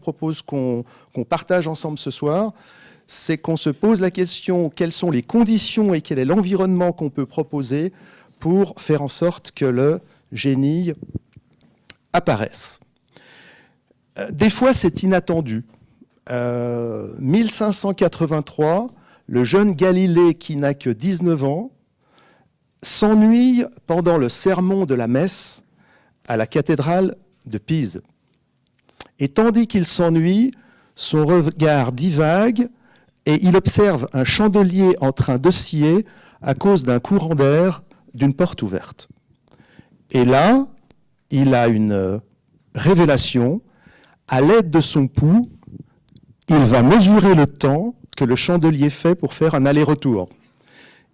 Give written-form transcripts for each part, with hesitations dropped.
Propose qu'on partage ensemble ce soir, c'est qu'on se pose la question quelles sont les conditions et quel est l'environnement qu'on peut proposer pour faire en sorte que le génie apparaisse. Des fois, c'est inattendu. 1583, le jeune Galilée qui n'a que 19 ans s'ennuie pendant le sermon de la messe à la cathédrale de Pise. Et tandis qu'il s'ennuie, son regard divague et il observe un chandelier en train d'osciller à cause d'un courant d'air d'une porte ouverte. Et là, il a une révélation. À l'aide de son pouls, il va mesurer le temps que le chandelier fait pour faire un aller-retour.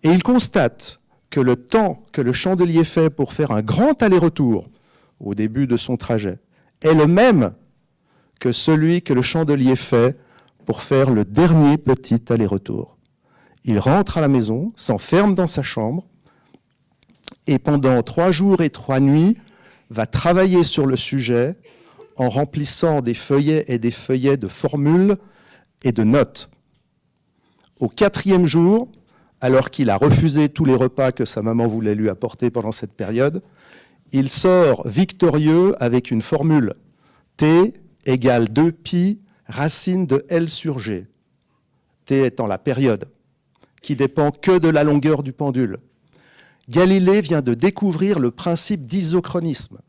Et il constate que le temps que le chandelier fait pour faire un grand aller-retour au début de son trajet est le même que celui que le chandelier fait pour faire le dernier petit aller-retour. Il rentre à la maison, s'enferme dans sa chambre, et pendant 3 jours et 3 nuits, va travailler sur le sujet en remplissant des feuillets et des feuillets de formules et de notes. Au 4e jour, alors qu'il a refusé tous les repas que sa maman voulait lui apporter pendant cette période, il sort victorieux avec une formule. T égale 2π racine de L sur G. T étant la période, qui dépend que de la longueur du pendule. Galilée vient de découvrir le principe d'isochronisme,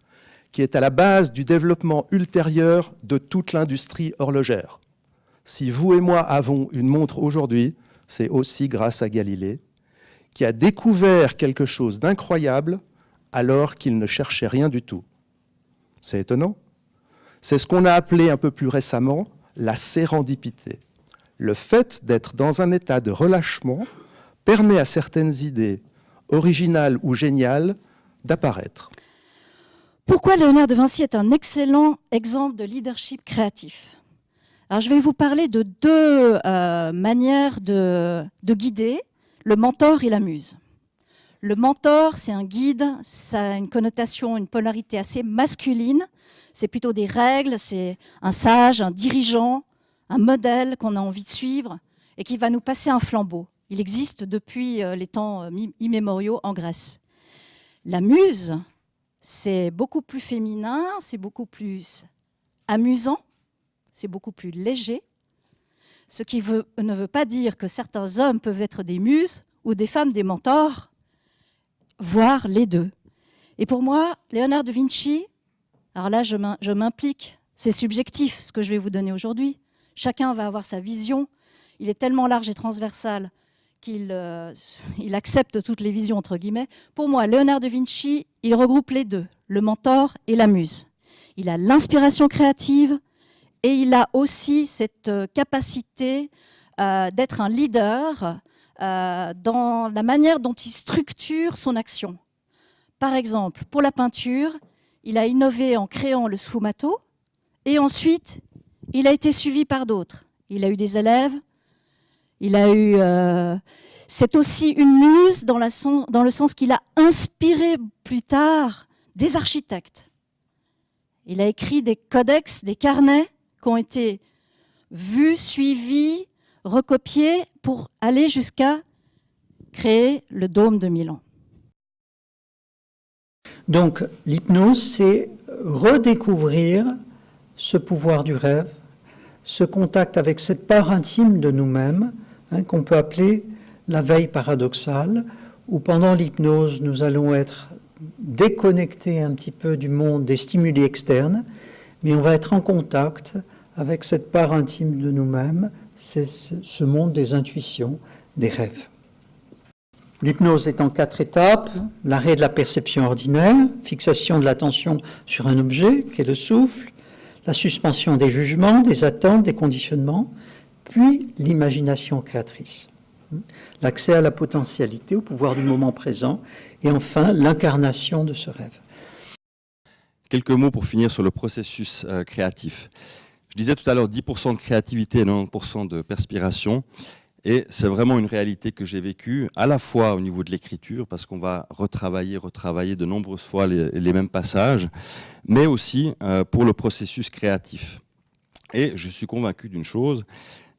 qui est à la base du développement ultérieur de toute l'industrie horlogère. Si vous et moi avons une montre aujourd'hui, c'est aussi grâce à Galilée, qui a découvert quelque chose d'incroyable alors qu'il ne cherchait rien du tout. C'est étonnant. C'est ce qu'on a appelé un peu plus récemment la sérendipité. Le fait d'être dans un état de relâchement permet à certaines idées originales ou géniales d'apparaître. Pourquoi Léonard de Vinci est un excellent exemple de leadership créatif? Alors, je vais vous parler de 2 manières de guider, le mentor et la muse. Le mentor, c'est un guide, ça a une connotation, une polarité assez masculine. C'est plutôt des règles, c'est un sage, un dirigeant, un modèle qu'on a envie de suivre et qui va nous passer un flambeau. Il existe depuis les temps immémoriaux en Grèce. La muse, c'est beaucoup plus féminin, c'est beaucoup plus amusant, c'est beaucoup plus léger. Ce qui ne veut pas dire que certains hommes peuvent être des muses ou des femmes des mentors, voire les deux. Et pour moi, Léonard de Vinci, alors là, je m'implique, c'est subjectif ce que je vais vous donner aujourd'hui. Chacun va avoir sa vision. Il est tellement large et transversal qu'il accepte toutes les visions, entre guillemets. Pour moi, Léonard de Vinci, il regroupe les deux, le mentor et la muse. Il a l'inspiration créative et il a aussi cette capacité d'être un leader dans la manière dont il structure son action. Par exemple, pour la peinture, il a innové en créant le sfumato et ensuite, il a été suivi par d'autres. Il a eu des élèves, il a eu... c'est aussi une muse dans le sens qu'il a inspiré plus tard des architectes. Il a écrit des codex, des carnets qui ont été vus, suivis, recopiés pour aller jusqu'à créer le dôme de Milan. Donc l'hypnose, c'est redécouvrir ce pouvoir du rêve, ce contact avec cette part intime de nous-mêmes, qu'on peut appeler la veille paradoxale, où pendant l'hypnose, nous allons être déconnectés un petit peu du monde des stimuli externes, mais on va être en contact avec cette part intime de nous-mêmes, c'est ce monde des intuitions, des rêves. L'hypnose est en 4 étapes. L'arrêt de la perception ordinaire, fixation de l'attention sur un objet, qui est le souffle, la suspension des jugements, des attentes, des conditionnements, puis l'imagination créatrice. L'accès à la potentialité, au pouvoir du moment présent, et enfin l'incarnation de ce rêve. quelques mots pour finir sur le processus créatif. Je disais tout à l'heure 10% de créativité et 90% de perspiration. Et c'est vraiment une réalité que j'ai vécue, à la fois au niveau de l'écriture, parce qu'on va retravailler de nombreuses fois les mêmes passages, mais aussi pour le processus créatif. Et je suis convaincu d'une chose,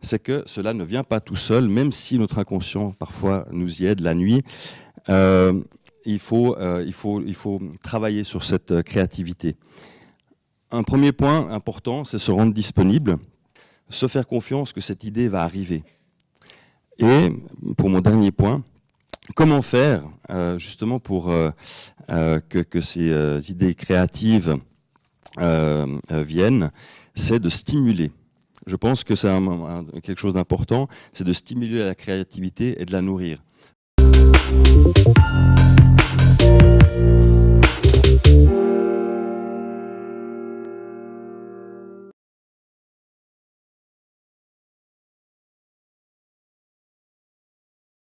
c'est que cela ne vient pas tout seul, même si notre inconscient parfois nous y aide la nuit. Il faut travailler sur cette créativité. Un premier point important, c'est se rendre disponible, se faire confiance que cette idée va arriver. Et pour mon dernier point, comment faire justement pour que ces idées créatives viennent, c'est de stimuler. Je pense que c'est quelque chose d'important, c'est de stimuler la créativité et de la nourrir.